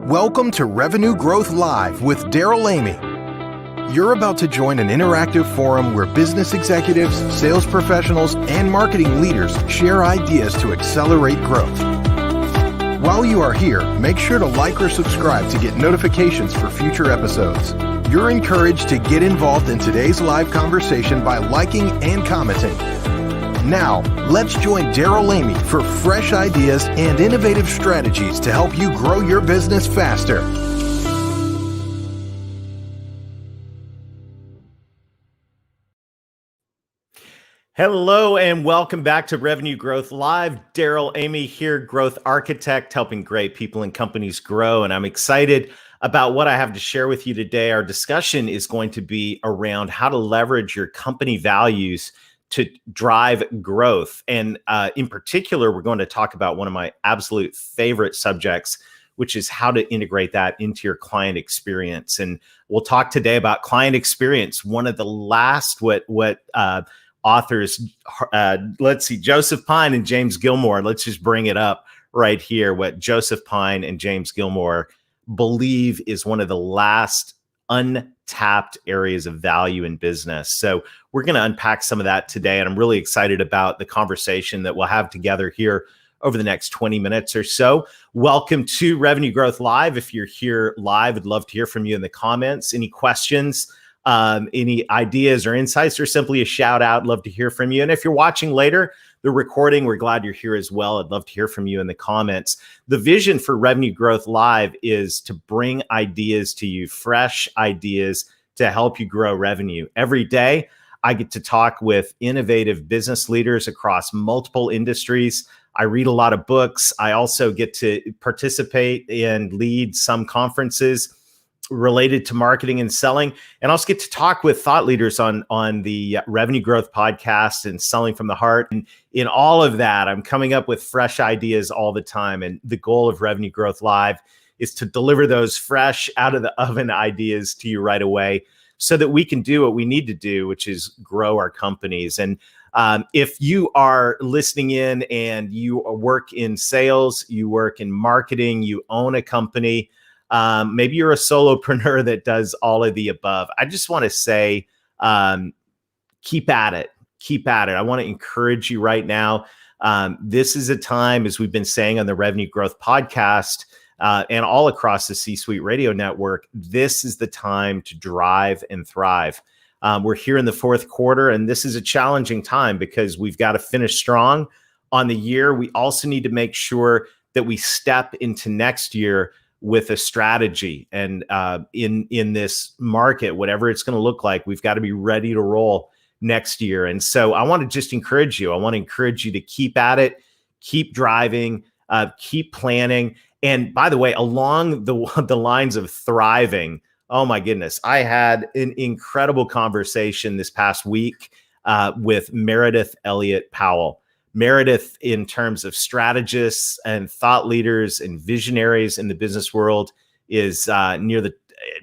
Welcome to Revenue Growth Live with Daryl Amy. You're about to join an interactive forum where business executives, sales professionals, and marketing leaders share ideas to accelerate growth. While you are here, make sure to like or subscribe to get notifications for future episodes. You're encouraged to get involved in today's live conversation by liking and commenting. Now, let's join Daryl Amy for fresh ideas and innovative strategies to help you grow your business faster. Hello and welcome back to Revenue Growth Live. Daryl Amy here, growth architect, helping great people and companies grow. And I'm excited about what I have to share with you today. Our discussion is going to be around how to leverage your company values to drive growth. And in particular, we're going to talk about one of my absolute favorite subjects, which is how to integrate that into your client experience. And we'll talk today about client experience. One of the last authors, let's see, Joseph Pine and James Gilmore. Let's just bring it up right here. What Joseph Pine and James Gilmore believe is one of the last untapped areas of value in business. So we're going to unpack some of that today. And I'm really excited about the conversation that we'll have together here over the next 20 minutes or so. Welcome to Revenue Growth Live. If you're here live, I'd love to hear from you in the comments. Any questions, any ideas or insights, or simply a shout out, love to hear from you. And if you're watching later, the recording, we're glad you're here as well. I'd love to hear from you in the comments. The vision for Revenue Growth Live is to bring ideas to you, fresh ideas to help you grow revenue. Every day, I get to talk with innovative business leaders across multiple industries. I read a lot of books. I also get to participate and lead some conferences related to marketing and selling, and also get to talk with thought leaders on the Revenue Growth Podcast and Selling from the Heart. And in all of that, I'm coming up with fresh ideas all the time. And the goal of Revenue Growth Live is to deliver those fresh out of the oven ideas to you right away so that we can do what we need to do, which is grow our companies. And if you are listening in and you work in sales, you work in marketing, you own a company, maybe you're a solopreneur that does all of the above, I just want to say, keep at it. Keep at it. I want to encourage you right now. This is a time, as we've been saying on the Revenue Growth Podcast and all across the C-Suite Radio Network, this is the time to drive and thrive. We're here in the fourth quarter, and this is a challenging time because we've got to finish strong on the year. We also need to make sure that we step into next year with a strategy. And in this market, whatever it's going to look like, we've got to be ready to roll next year. And so I want to just encourage you. I want to encourage you to keep at it, keep driving, keep planning. And by the way, along the lines of thriving, oh my goodness, I had an incredible conversation this past week with Meredith Elliott Powell. Meredith, in terms of strategists and thought leaders and visionaries in the business world, is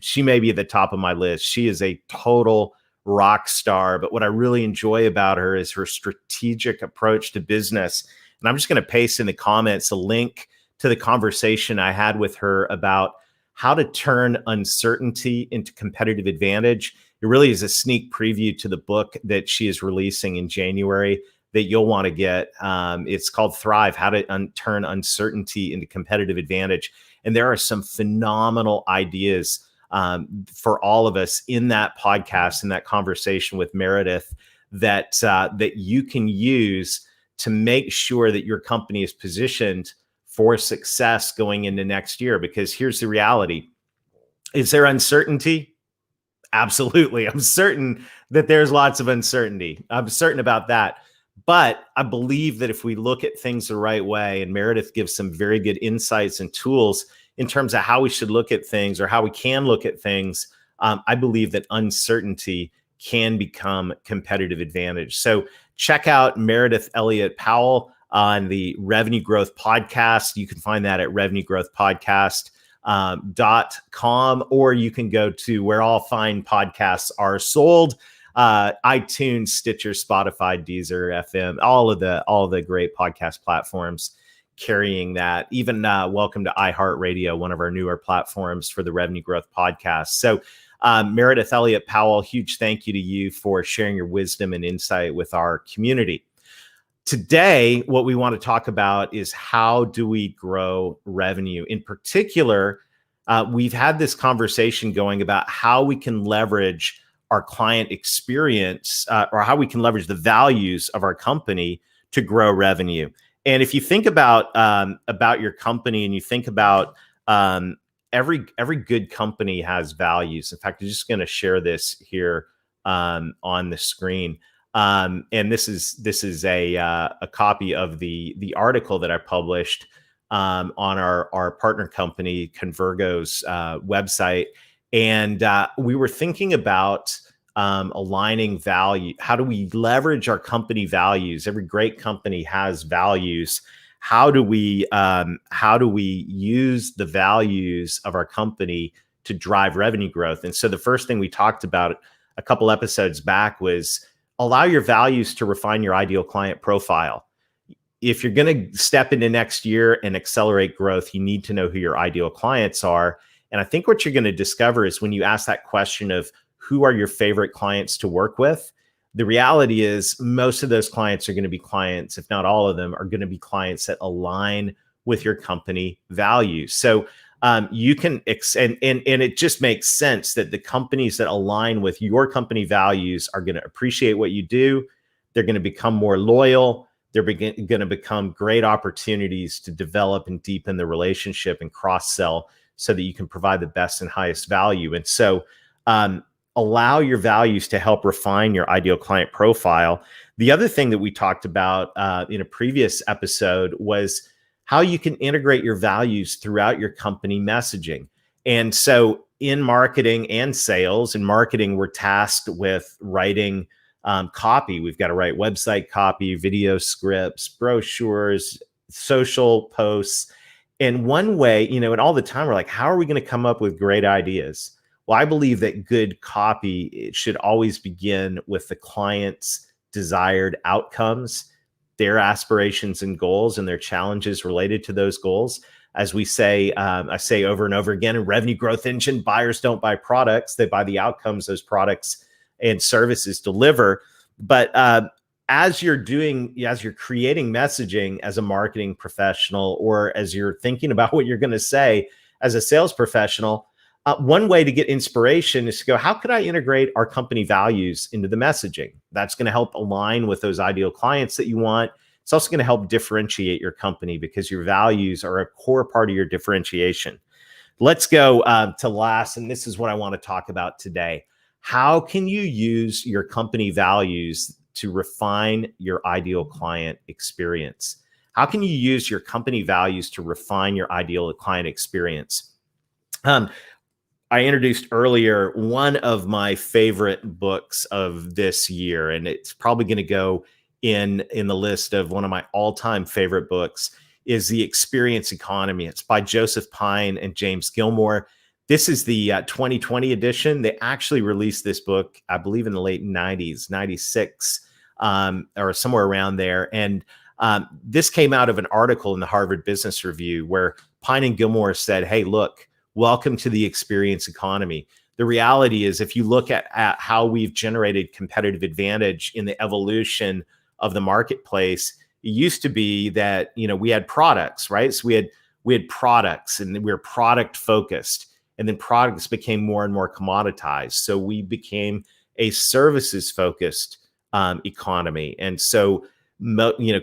she may be at the top of my list. She is a total rock star. But what I really enjoy about her is her strategic approach to business. And I'm just going to paste in the comments a link to the conversation I had with her about how to turn uncertainty into competitive advantage. It really is a sneak preview to the book that she is releasing in January that you'll want to get. It's called Thrive, How to Turn Uncertainty into Competitive Advantage. And there are some phenomenal ideas for all of us in that podcast, in that conversation with Meredith, that you can use to make sure that your company is positioned for success going into next year. Because here's the reality. Is there uncertainty? Absolutely. I'm certain that there's lots of uncertainty. I'm certain about that. But I believe that if we look at things the right way, and Meredith gives some very good insights and tools in terms of how we should look at things or how we can look at things, I believe that uncertainty can become competitive advantage. So check out Meredith Elliott Powell on the Revenue Growth Podcast. You can find that at revenuegrowthpodcast.com, or you can go to where all fine podcasts are sold. iTunes, Stitcher, Spotify, Deezer, FM, all of the great podcast platforms. carrying that. Even welcome to iHeartRadio, one of our newer platforms for the Revenue Growth Podcast. So Meredith Elliott Powell, huge thank you to you for sharing your wisdom and insight with our community. Today, what we want to talk about is how do we grow revenue? In particular, we've had this conversation going about how we can leverage our client experience or how we can leverage the values of our company to grow revenue. And if you think about your company and you think about every good company has values. In fact, I'm just going to share this here on the screen. And this is a copy of the article that I published on our partner company Convergo's website. And we were thinking about aligning value. How do we leverage our company values? Every great company has values. How do we use the values of our company to drive revenue growth? And so the first thing we talked about a couple episodes back was allow your values to refine your ideal client profile. If you're going to step into next year and accelerate growth, you need to know who your ideal clients are. And I think what you're going to discover is when you ask that question of who are your favorite clients to work with, the reality is most of those clients are going to be clients, if not all of them, are going to be clients that align with your company values. So you can, and it just makes sense that the companies that align with your company values are going to appreciate what you do. They're going to become more loyal. They're going to become great opportunities to develop and deepen the relationship and cross-sell so that you can provide the best and highest value. And so allow your values to help refine your ideal client profile. The other thing that we talked about in a previous episode was how you can integrate your values throughout your company messaging. And so in marketing and sales, in marketing, we're tasked with writing copy. We've got to write website copy, video scripts, brochures, social posts. And one way, and all the time we're like, how are we going to come up with great ideas? Well, I believe that good copy, it should always begin with the client's desired outcomes, their aspirations and goals, and their challenges related to those goals. As we say, I say over and over again, in Revenue Growth Engine, buyers don't buy products, they buy the outcomes those products and services deliver. But as you're creating messaging as a marketing professional, or as you're thinking about what you're going to say as a sales professional, one way to get inspiration is to go, how could I integrate our company values into the messaging? That's going to help align with those ideal clients that you want. It's also going to help differentiate your company because your values are a core part of your differentiation. Let's go to last, and this is what I want to talk about today. How can you use your company values to refine your ideal client experience? How can you use your company values to refine your ideal client experience? I introduced earlier one of my favorite books of this year, and it's probably going to go in the list of one of my all-time favorite books, is The Experience Economy. It's by Joseph Pine and James Gilmore. This is the 2020 edition. They actually released this book, I believe, in the late 90s, 96, or somewhere around there. And this came out of an article in the Harvard Business Review where Pine and Gilmore said, hey, look, welcome to the experience economy. The reality is, if you look at how we've generated competitive advantage in the evolution of the marketplace, it used to be that, we had products, right? So we had products, and we were product focused, and then products became more and more commoditized. So we became a services focused economy. And so,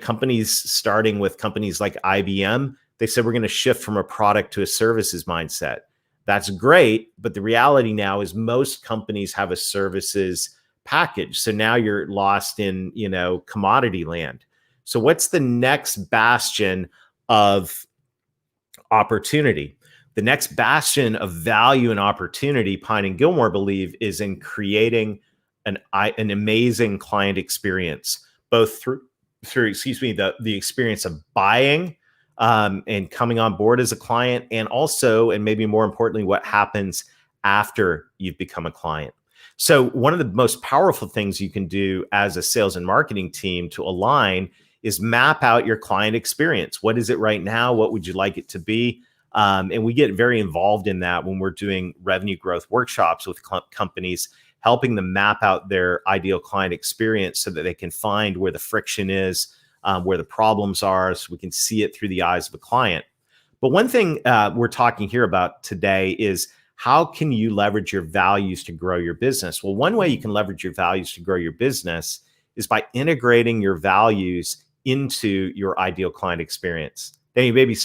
companies, starting with companies like IBM, they said, we're going to shift from a product to a services mindset. That's great. But the reality now is most companies have a services package. So now you're lost in, commodity land. So what's the next bastion of opportunity? The next bastion of value and opportunity, Pine and Gilmore believe, is in creating an amazing client experience, both through the experience of buying and coming on board as a client, and also, and maybe more importantly, what happens after you've become a client. So one of the most powerful things you can do as a sales and marketing team to align is map out your client experience. What is it right now? What would you like it to be? And we get very involved in that when we're doing revenue growth workshops with companies, helping them map out their ideal client experience so that they can find where the friction is, where the problems are, so we can see it through the eyes of a client. But one thing we're talking here about today is how can you leverage your values to grow your business? Well, one way you can leverage your values to grow your business is by integrating your values into your ideal client experience. Then you may be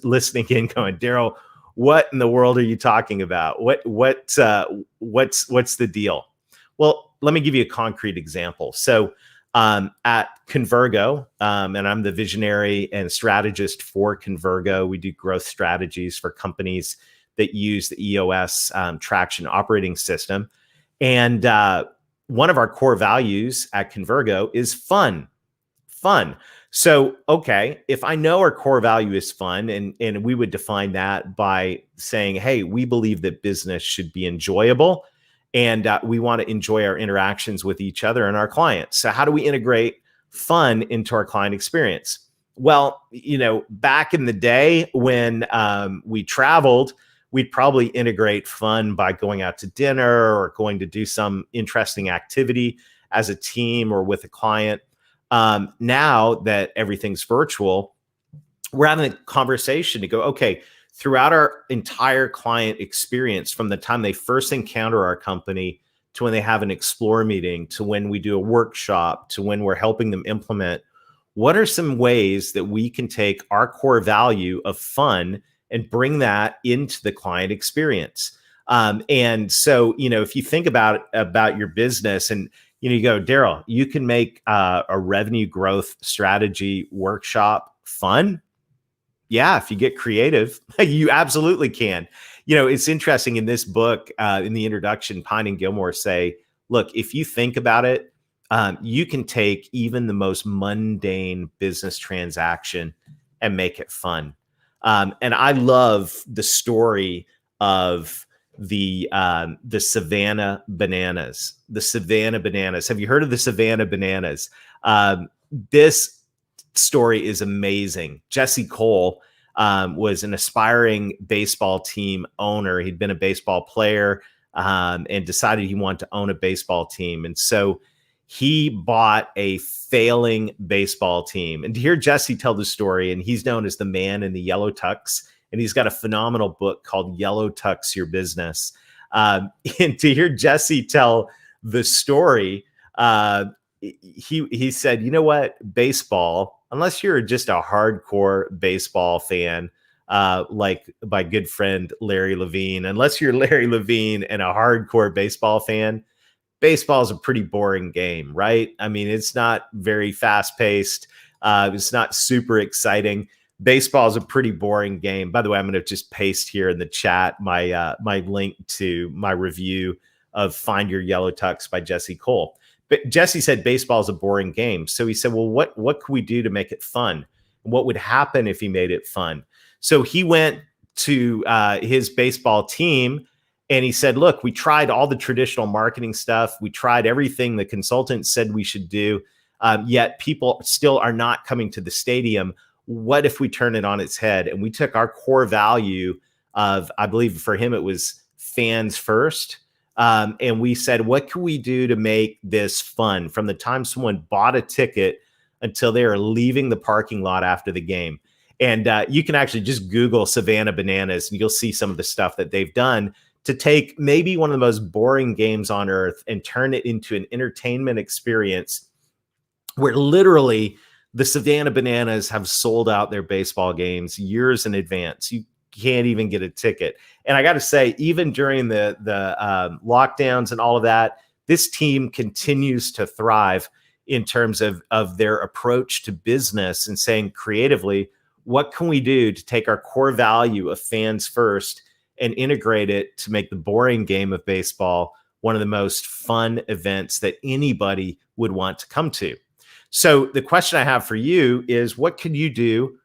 listening in going, Daryl, what in the world are you talking about? What's the deal? Well, let me give you a concrete example. So at Convergo, and I'm the visionary and strategist for Convergo. We do growth strategies for companies that use the EOS traction operating system. And one of our core values at Convergo is fun. So, okay, if I know our core value is fun, and we would define that by saying, hey, we believe that business should be enjoyable, and we want to enjoy our interactions with each other and our clients. So how do we integrate fun into our client experience? Well, back in the day when we traveled, we'd probably integrate fun by going out to dinner or going to do some interesting activity as a team or with a client. Now that everything's virtual, we're having a conversation to go, okay, throughout our entire client experience, from the time they first encounter our company to when they have an explore meeting, to when we do a workshop, to when we're helping them implement, what are some ways that we can take our core value of fun and bring that into the client experience? And so, if you think about your business and, you go, Daryl, you can make a revenue growth strategy workshop fun. Yeah, if you get creative, you absolutely can. It's interesting in this book, in the introduction, Pine and Gilmore say, look, if you think about it, you can take even the most mundane business transaction and make it fun. And I love the story of the Savannah Bananas. The Savannah Bananas. Have you heard of the Savannah Bananas? This story is amazing. Jesse Cole was an aspiring baseball team owner. He'd been a baseball player and decided he wanted to own a baseball team. And so he bought a failing baseball team. And to hear Jesse tell the story, and he's known as the man in the yellow tux, and he's got a phenomenal book called Yellow Tux Your Business. And to hear Jesse tell the story, he said, you know what, baseball, unless you're just a hardcore baseball fan, like my good friend Larry Levine, unless you're Larry Levine and a hardcore baseball fan, baseball is a pretty boring game, right? I mean, it's not very fast paced. It's not super exciting. Baseball is a pretty boring game. By the way, I'm going to just paste here in the chat my link to my review of Find Your Yellow Tux by Jesse Cole. But Jesse said baseball is a boring game. So he said, well, what could we do to make it fun? What would happen if he made it fun? So he went to his baseball team and he said, look, we tried all the traditional marketing stuff. We tried everything the consultant said we should do, yet people still are not coming to the stadium. What if we turn it on its head? And we took our core value of, I believe for him, it was fans first. And we said, what can we do to make this fun from the time someone bought a ticket until they are leaving the parking lot after the game? And you can actually just Google Savannah Bananas and you'll see some of the stuff that they've done to take maybe one of the most boring games on earth and turn it into an entertainment experience where literally the Savannah Bananas have sold out their baseball games years in advance. You can't even get a ticket. And I got to say, even during the lockdowns and all of that, this team continues to thrive in terms of their approach to business and saying creatively, what can we do to take our core value of fans first and integrate it to make the boring game of baseball one of the most fun events that anybody would want to come to? So the question I have for you is, what can you do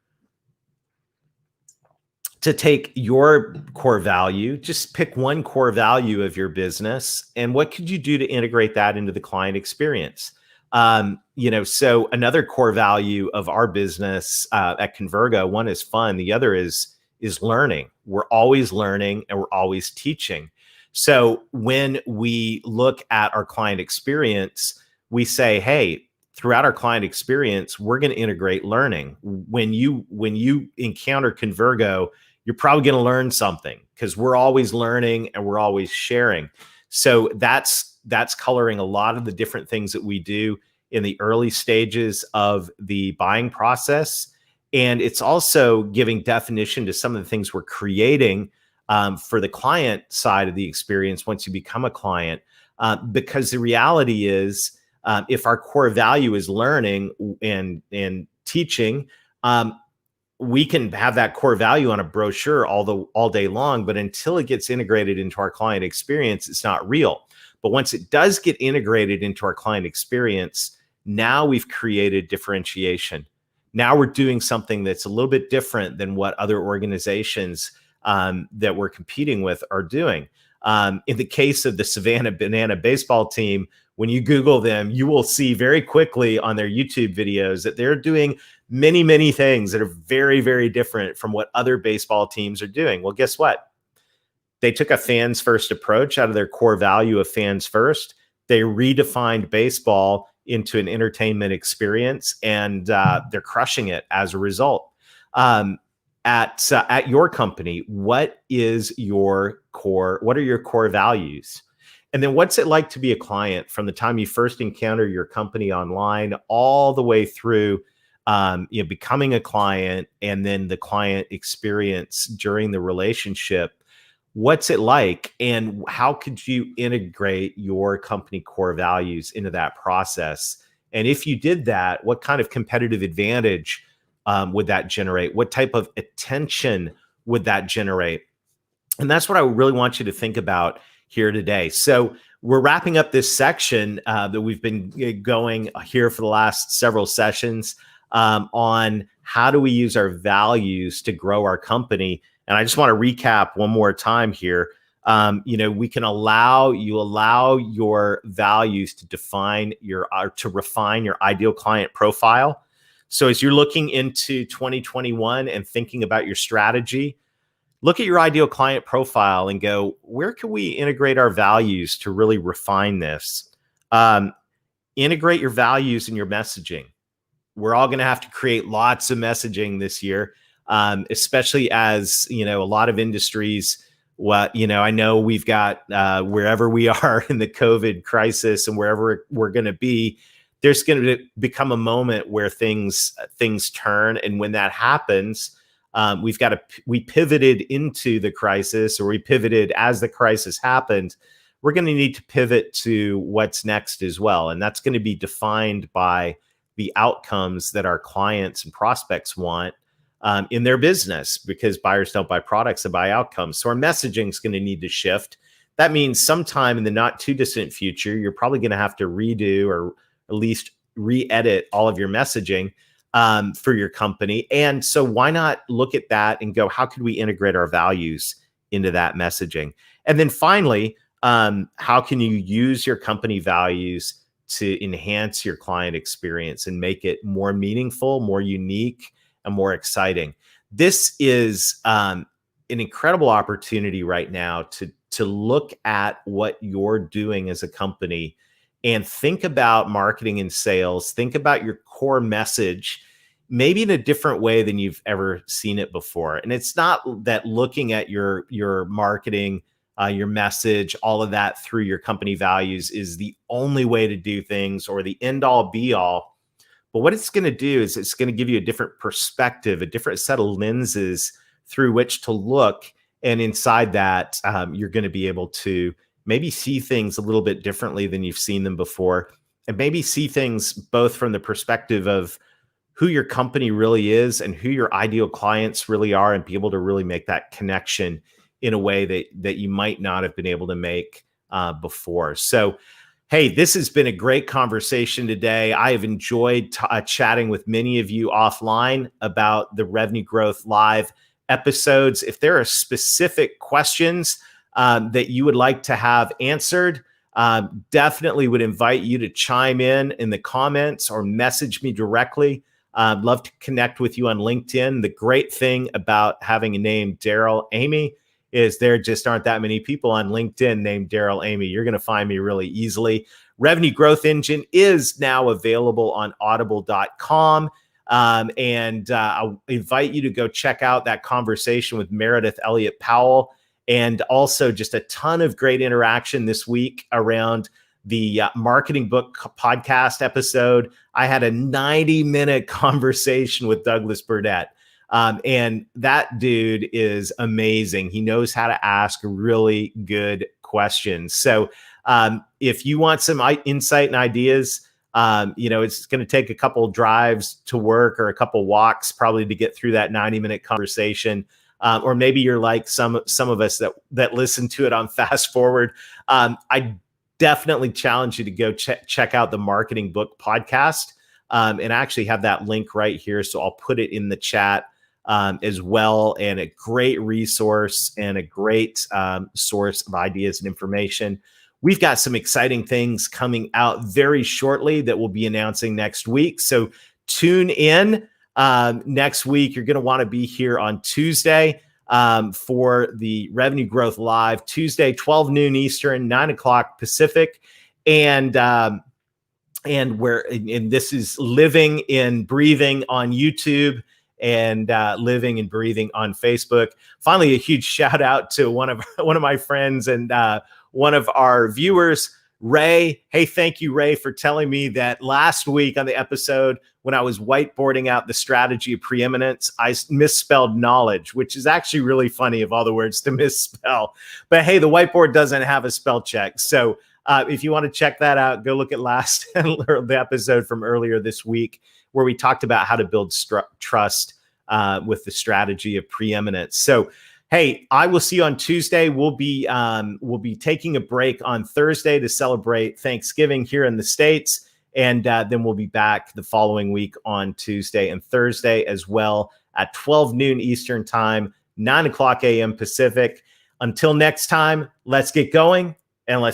to take your core value, just pick one core value of your business, and what could you do to integrate that into the client experience? So another core value of our business at Convergo, one is fun, the other is learning. We're always learning and we're always teaching. So when we look at our client experience, we say, hey, throughout our client experience, we're going to integrate learning. When you encounter Convergo, you're probably going to learn something because we're always learning and we're always sharing. So that's coloring a lot of the different things that we do in the early stages of the buying process. And it's also giving definition to some of the things we're creating for the client side of the experience once you become a client. Because the reality is, if our core value is learning and teaching, we can have that core value on a brochure all day long, but until it gets integrated into our client experience, it's not real. But once it does get integrated into our client experience, now we've created differentiation. Now we're doing something that's a little bit different than what other organizations that we're competing with are doing. In the case of the Savannah Banana baseball team, when you Google them, you will see very quickly on their YouTube videos that they're doing many, many things that are very, very different from what other baseball teams are doing. Well, guess what? They took a fans first approach out of their core value of fans first. They redefined baseball into an entertainment experience, and they're crushing it as a result. At your company, what are your core values? And then what's it like to be a client from the time you first encounter your company online all the way through becoming a client and then the client experience during the relationship? What's it like, and how could you integrate your company core values into that process? And if you did that, what kind of competitive advantage would that generate? What type of attention would that generate? And that's what I really want you to think about here today. So we're wrapping up this section that we've been going here for the last several sessions on how do we use our values to grow our company. And I just want to recap one more time here. We can allow your values to refine your ideal client profile. So as you're looking into 2021 and thinking about your strategy, look at your ideal client profile and go, where can we integrate our values to really refine this? Integrate your values in your messaging. We're all going to have to create lots of messaging this year, especially as, a lot of industries, I know we've got wherever we are in the COVID crisis and wherever we're going to be, there's going to become a moment where things turn. And when that happens, we pivoted into the crisis, or we pivoted as the crisis happened. We're going to need to pivot to what's next as well. And that's going to be defined by the outcomes that our clients and prospects want in their business, because buyers don't buy products, they buy outcomes. So our messaging is going to need to shift. That means sometime in the not too distant future, you're probably going to have to redo or at least re-edit all of your messaging for your company. And so why not look at that and go, how could we integrate our values into that messaging? And then finally, how can you use your company values to enhance your client experience and make it more meaningful, more unique, and more exciting? This is an incredible opportunity right now to look at what you're doing as a company and think about marketing and sales. Think about your core message, maybe in a different way than you've ever seen it before. And it's not that looking at your marketing, your message, all of that through your company values is the only way to do things or the end all be all. But what it's going to do is it's going to give you a different perspective, a different set of lenses through which to look. And inside that, you're going to be able to maybe see things a little bit differently than you've seen them before, and maybe see things both from the perspective of who your company really is and who your ideal clients really are, and be able to really make that connection in a way that you might not have been able to make before. So, hey, this has been a great conversation today. I have enjoyed chatting with many of you offline about the Revenue Growth Live episodes. If there are specific questions that you would like to have answered, Definitely would invite you to chime in the comments or message me directly. Love to connect with you on LinkedIn. The great thing about having a name, Daryl Amy, is there just aren't that many people on LinkedIn named Daryl Amy. You're going to find me really easily. Revenue Growth Engine is now available on audible.com. I'll invite you to go check out that conversation with Meredith Elliott Powell, and also just a ton of great interaction this week around the Marketing Book podcast episode. I had a 90-minute conversation with Douglas Burdett. And that dude is amazing. He knows how to ask really good questions. So if you want some insight and ideas, it's going to take a couple drives to work or a couple walks probably to get through that 90-minute conversation. Or maybe you're like some of us that listen to it on fast forward. I definitely challenge you to go check out the Marketing Book podcast. And I actually have that link right here. So I'll put it in the chat as well. And a great resource and a great source of ideas and information. We've got some exciting things coming out very shortly that we'll be announcing next week. So tune in next week. You're going to want to be here on Tuesday for the Revenue Growth Live, Tuesday, 12 noon Eastern, 9 o'clock Pacific. And this is Living and Breathing on YouTube and Living and Breathing on Facebook. Finally, a huge shout out to one of my friends and one of our viewers, Ray. Hey, thank you, Ray, for telling me that last week on the episode when I was whiteboarding out the strategy of preeminence, I misspelled knowledge, which is actually really funny of all the words to misspell. But hey, the whiteboard doesn't have a spell check. So if you want to check that out, go look at the episode from earlier this week where we talked about how to build trust with the strategy of preeminence. So, hey, I will see you on Tuesday. We'll be taking a break on Thursday to celebrate Thanksgiving here in the States. And then we'll be back the following week on Tuesday and Thursday as well at 12 noon Eastern time, 9 o'clock a.m. Pacific. Until next time, let's get going and let's